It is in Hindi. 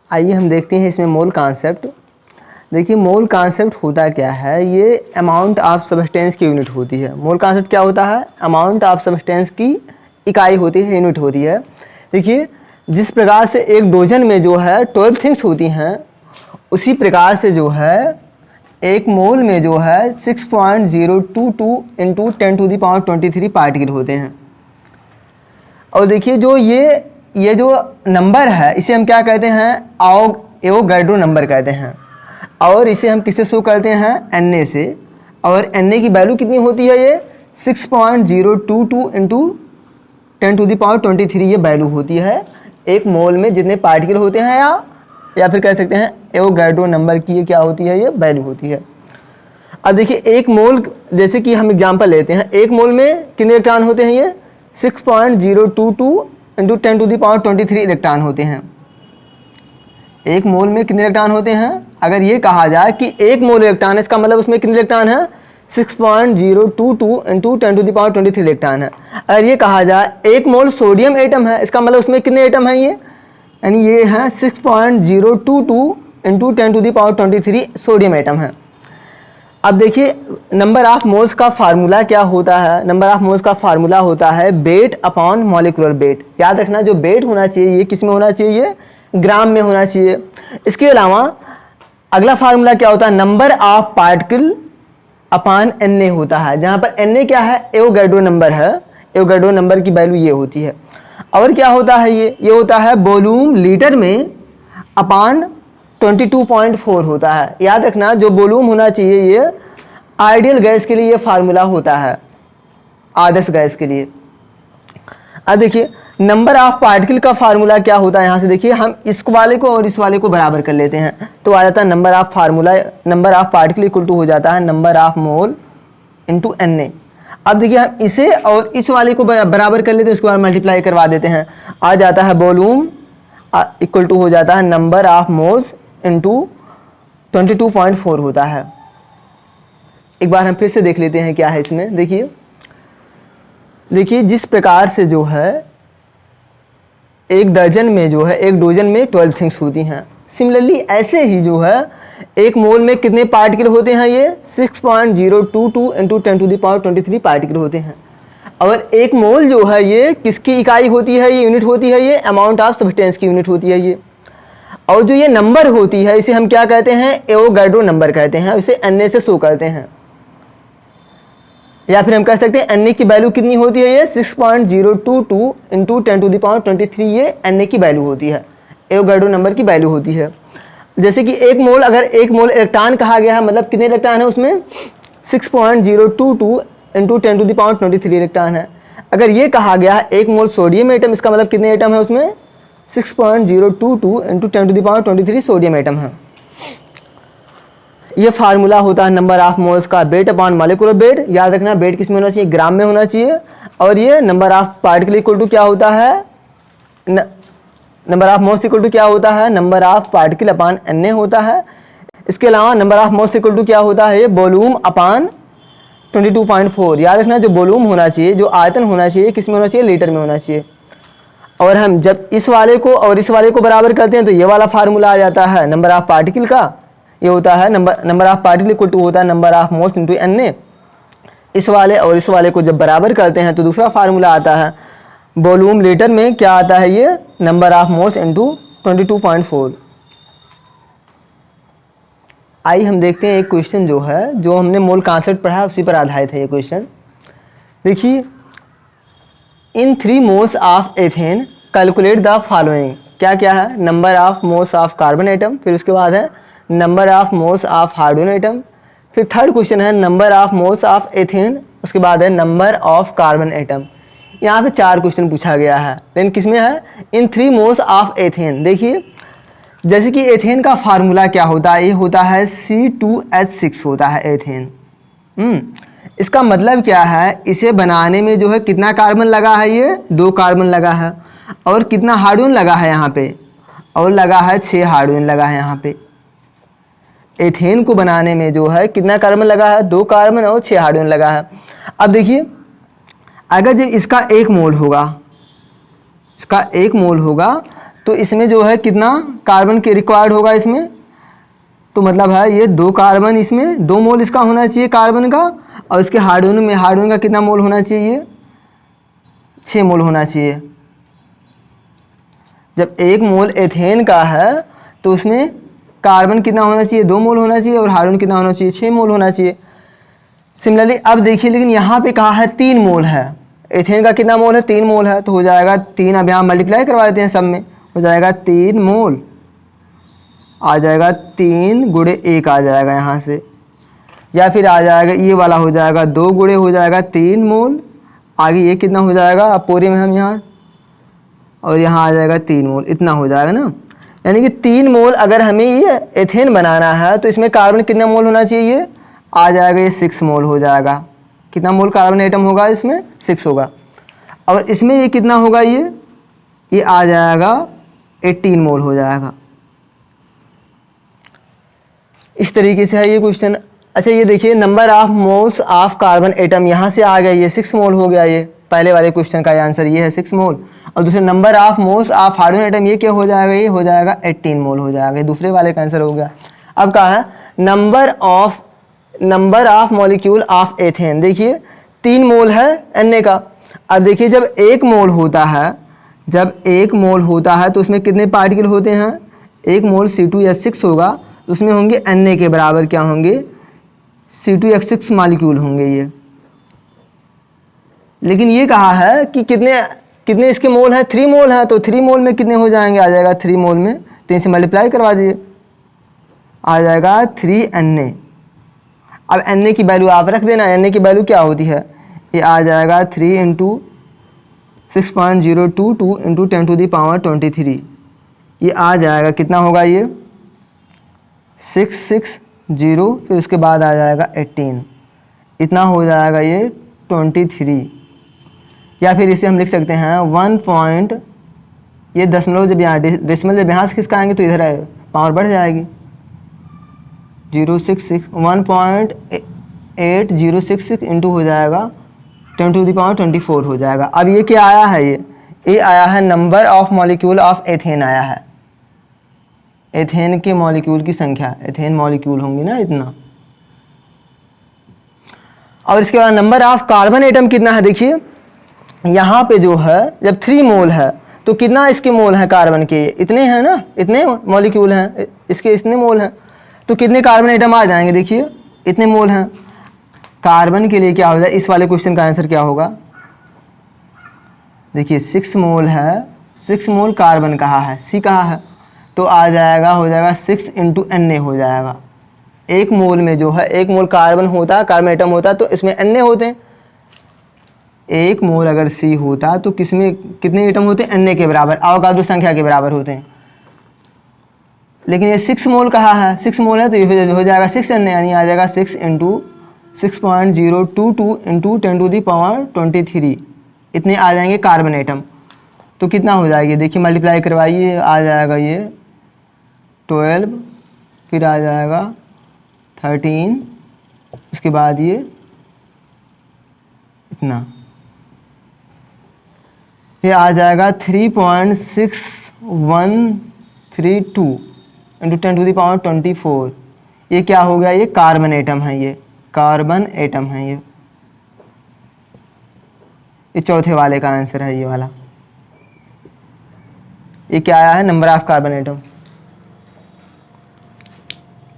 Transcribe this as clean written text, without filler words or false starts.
आइए हम देखते हैं इसमें मोल कॉन्सेप्ट। देखिए मोल कॉन्सेप्ट होता क्या है, ये अमाउंट ऑफ सब्सटेंस की यूनिट होती है। मोल कॉन्सेप्ट क्या होता है, अमाउंट ऑफ सब्सटेंस की इकाई होती है, यूनिट होती है। देखिए जिस प्रकार से एक डोजन में जो है 12 थिंग्स होती हैं, उसी प्रकार से जो है एक मोल में जो है 6.022 इंटू 10⁻23 पार्टिकल होते हैं। और देखिए जो ये जो नंबर है इसे हम क्या कहते हैं, एवोगैड्रो नंबर कहते हैं, और इसे हम किससे शो करते हैं, Na से। और Na की वैल्यू कितनी होती है, ये 6.022 इंटू 10⁻23 ये वैल्यू होती है एक मोल में जितने पार्टिकल होते हैं, या फिर कह सकते हैं एवोगैड्रो नंबर की ये क्या होती है, ये वैल्यू होती है। अब देखिए एक मोल, जैसे कि हम एग्जांपल लेते हैं, एक मोल में कितने इलेक्ट्रॉन होते हैं, ये 6.022 इंटू 10⁻23 इलेक्ट्रॉन होते हैं। एक मोल में कितने इलेक्ट्रॉन होते हैं, अगर ये कहा जाए कि एक मोल इलेक्ट्रॉन है, इसका मतलब उसमें कितने इलेक्ट्रॉन है, 6.022 इंटू 10⁻23 इलेक्ट्रॉन है। अगर ये कहा जाए एक मोल सोडियम एटम है, इसका मतलब उसमें कितने एटम हैं, ये यानी ये है 6.022 इंटू 10⁻23 सोडियम एटम है। अब देखिए नंबर ऑफ मोल्स का फार्मूला क्या होता है, नंबर ऑफ मोल्स का फार्मूला होता है वेट अपॉन मॉलिक्यूलर वेट। याद रखना जो वेट होना चाहिए ये किस में होना चाहिए, ये ग्राम में होना चाहिए। इसके अलावा अगला फार्मूला क्या होता है, number of particle upon Na होता है, जहाँ पर Na क्या है, एवोगैड्रो नंबर है, एवोगैड्रो नंबर की वैल्यू ये होती है। और क्या होता है, ये होता है वॉल्यूम लीटर में अपॉन 22.4 होता है। याद रखना जो वॉल्यूम होना चाहिए ये आइडियल गैस के लिए ये फार्मूला होता है, आदर्श गैस के लिए। अब देखिए नंबर ऑफ पार्टिकल का फार्मूला क्या होता है, यहाँ से देखिए हम इस वाले को और इस वाले को बराबर कर लेते हैं तो आ जाता है number of formula, number of particle equal to हो जाता है number of mole into Na। अब देखिए हम इसे और इस वाले को बराबर कर लेते हैं, उसके बाद मल्टीप्लाई करवा देते हैं, आ जाता है वॉल्यूम इक्वल टू हो जाता है नंबर ऑफ मोल्स इंटू 22.4 होता है। एक बार हम फिर से देख लेते हैं क्या है इसमें। देखिए जिस प्रकार से जो है एक दर्जन में जो है एक डोजन में 12 थिंग्स होती हैं, सिमिलरली ऐसे ही जो है एक मोल में कितने पार्टिकल होते हैं, ये 6.022 इंटू 10⁻23 पार्टिकल होते हैं। और एक मोल जो है ये किसकी इकाई होती है, ये यूनिट होती है, ये अमाउंट ऑफ सब्सटेंस की यूनिट होती है ये। और जो ये नंबर होती है इसे हम क्या कहते हैं, एवोगैड्रो नंबर कहते हैं, इसे Na से शो करते हैं। या फिर हम कह सकते हैं Na की वैल्यू कितनी होती है, ये 6.022 इंटू 10⁻23 ये Na की वैल्यू होती है, एवोगैड्रो नंबर की वैल्यू होती है। जैसे कि एक मोल, अगर एक मोल इलेक्ट्रॉन कहा गया है, मतलब कितने इलेक्ट्रॉन है उसमें, 6.022 इंटू 10⁻23 इलेक्ट्रॉन है। अगर ये कहा गया है एक मोल सोडियम एटम, इसका मतलब कितने एटम है उसमें, 6.022 इंटू 10⁻23 सोडियम एटम है। ये फार्मूला होता है नंबर ऑफ मोल्स का वेट अपॉन मॉलिक्यूलर वेट। याद रखना वेट किस में होना चाहिए, ग्राम में होना चाहिए। और ये number of particle equal to क्या होता है, number of moles equal to क्या होता है, number of particle upon Na होता है। इसके अलावा number of moles equal to क्या होता है, वॉल्यूम अपॉन 22.4। याद रखना जो वॉल्यूम होना चाहिए, जो आयतन होना चाहिए, किस में होना चाहिए, लीटर में होना चाहिए। और हम जब इस वाले को और इस वाले को बराबर करते हैं तो ये वाला फार्मूला आ जाता है नंबर ऑफ पार्टिकल का, ये होता है number of particle equal to होता है number of moles into Na। इस वाले और इस वाले को जब बराबर करते हैं तो दूसरा फार्मूला आता है वॉल्यूम लीटर में क्या आता है, ये नंबर ऑफ मोल्स इंटू 22.4। आइए हम देखते हैं एक क्वेश्चन जो है, जो हमने मोल कॉन्सेप्ट पढ़ा है उसी पर आधारित है ये क्वेश्चन। देखिए इन 3 moles of ethane calculate the following. क्या क्या है, number of moles of carbon atom, फिर उसके बाद है number of moles of hydrogen atom, फिर थर्ड क्वेश्चन है number of moles of ethane, उसके बाद है नंबर ऑफ कार्बन एटम। यहाँ पे 4 क्वेश्चन पूछा गया है, लेकिन किसमें है, इन 3 मोल्स ऑफ एथेन। देखिए जैसे कि एथेन का फार्मूला क्या होता है, ये होता है C2H6 होता है एथेन। इसका मतलब क्या है, इसे बनाने में जो है कितना कार्बन लगा है, ये 2 कार्बन लगा है। और कितना हाइड्रोजन लगा है यहाँ पे, और लगा है 6 हाइड्रोजन लगा है यहाँ पे। एथेन को बनाने में जो है कितना कार्बन लगा है, 2 कार्बन और 6 हाइड्रोजन लगा है। अब देखिए अगर जब इसका 1 मोल होगा, इसका 1 मोल होगा तो इसमें जो है कितना कार्बन के रिक्वायर्ड होगा इसमें, तो मतलब है ये 2 कार्बन, इसमें 2 मोल इसका होना चाहिए कार्बन का, और इसके हाइड्रोजन का कितना मोल होना चाहिए, 6 मोल होना चाहिए। जब 1 मोल एथेन का है तो उसमें कार्बन कितना होना चाहिए, 2 मोल होना चाहिए, और हाइड्रोजन कितना होना चाहिए, 6 मोल होना चाहिए। सिमिलरली अब देखिए, लेकिन यहाँ पे कहा है 3 मोल है, एथेन का कितना मोल है, 3 मोल है, तो हो जाएगा 3, अब यहाँ मल्टीप्लाई करवा देते हैं सब में, हो जाएगा 3 मोल, आ जाएगा 3 गुणे 1 आ जाएगा यहाँ से, या फिर आ जाएगा ये वाला हो जाएगा 2 गुणे हो जाएगा 3 मोल, आगे ये कितना हो जाएगा, अब पूरे में हम यहाँ, और यहाँ आ जाएगा 3 मोल, इतना हो जाएगा ना। यानी कि 3 मोल अगर हमें ये एथेन बनाना है तो इसमें कार्बन कितना मोल होना चाहिए, ये आ जाएगा ये 6 मोल हो जाएगा। कितना मोल कार्बन एटम होगा इसमें, 6 होगा। और इसमें ये कितना होगा, ये आ जाएगा 18 मोल हो जाएगा। इस तरीके से है ये क्वेश्चन। अच्छा ये देखिए, number of moles of carbon atom, यहाँ से आ गया ये 6 मोल हो गया, ये पहले वाले क्वेश्चन का आंसर ये है 6 मोल। और दूसरे number of moles of hydrogen atom, ये क्या हो जाएगा, ये हो जाएगा 18 मोल हो जाएगा, दूसरे वाले का आंसर हो गया। अब कहा है number of molecule of ethane, देखिए 3 मोल है Na का। अब देखिए जब 1 मोल होता है तो उसमें कितने पार्टिकल होते हैं, 1 मोल C2H6 होगा, तो उसमें होंगे Na के बराबर क्या होंगे, C2H6 मॉलिक्यूल होंगे ये। लेकिन ये कहा है कि कितने इसके मोल हैं, 3 मोल हैं, तो 3 मोल में कितने हो जाएंगे, आ जाएगा 3 मोल में 3 से मल्टीप्लाई करवा दीजिए, आ जाएगा 3Na। अब Na की वैल्यू आप रख देना, Na की वैल्यू क्या होती है, ये आ जाएगा 3 × 6.022 × 10⁻23, ये आ जाएगा कितना होगा, ये 660, फिर उसके बाद आ जाएगा 18, इतना हो जाएगा ये 23। या फिर इसे हम लिख सकते हैं 1 ये दशमलव जब यहाँ डेसिमल जब यहाँ से खिसकाएंगे तो इधर है पावर बढ़ जाएगी, 1.8066 इंटू हो जाएगा 10⁻24 हो जाएगा। अब ये क्या आया है, ये आया है number of molecule of ethane आया है, एथेन के मॉलिक्यूल की संख्या, एथेन मॉलिक्यूल होंगे ना इतना। और इसके बाद नंबर ऑफ कार्बन एटम कितना है, देखिए यहाँ पे जो है जब 3 मोल है तो कितना इसके मोल हैं कार्बन के, इतने हैं ना, इतने मॉलिक्यूल हैं इसके, इतने मोल हैं, तो कितने कार्बन एटम आ जाएंगे, देखिए इतने मोल हैं। कार्बन के लिए क्या हो जाए, इस वाले क्वेश्चन का आंसर क्या होगा, देखिए 6 मोल है, 6 मोल कार्बन कहा है, C कहा है, तो आ जाएगा हो जाएगा 6 × Na हो जाएगा। 1 मोल में जो है 1 मोल कार्बन होता है, कार्बन एटम होता है, तो इसमें Na होते हैं। 1 मोल अगर C होता तो किसमें कितने एटम होते हैं, Na के बराबर, अवोगाद्रो संख्या के बराबर होते हैं। लेकिन ये 6 मोल कहा है, 6 मोल है तो ये हो जाएगा 6 Na, यानी आ जाएगा 6 × 6.022 × 10⁻23, इतने आ जाएंगे कार्बन एटम। तो कितना हो जाएगी, देखिए मल्टीप्लाई करवाइए, आ जाएगा ये 12, फिर आ जाएगा 13, उसके बाद ये इतना, ये आ जाएगा 3.6132 × 10⁻24। ये क्या हो गया, ये कार्बन एटम है, ये कार्बन एटम है, ये चौथे वाले का आंसर है, ये वाला। ये क्या आया है, नंबर ऑफ कार्बन एटम।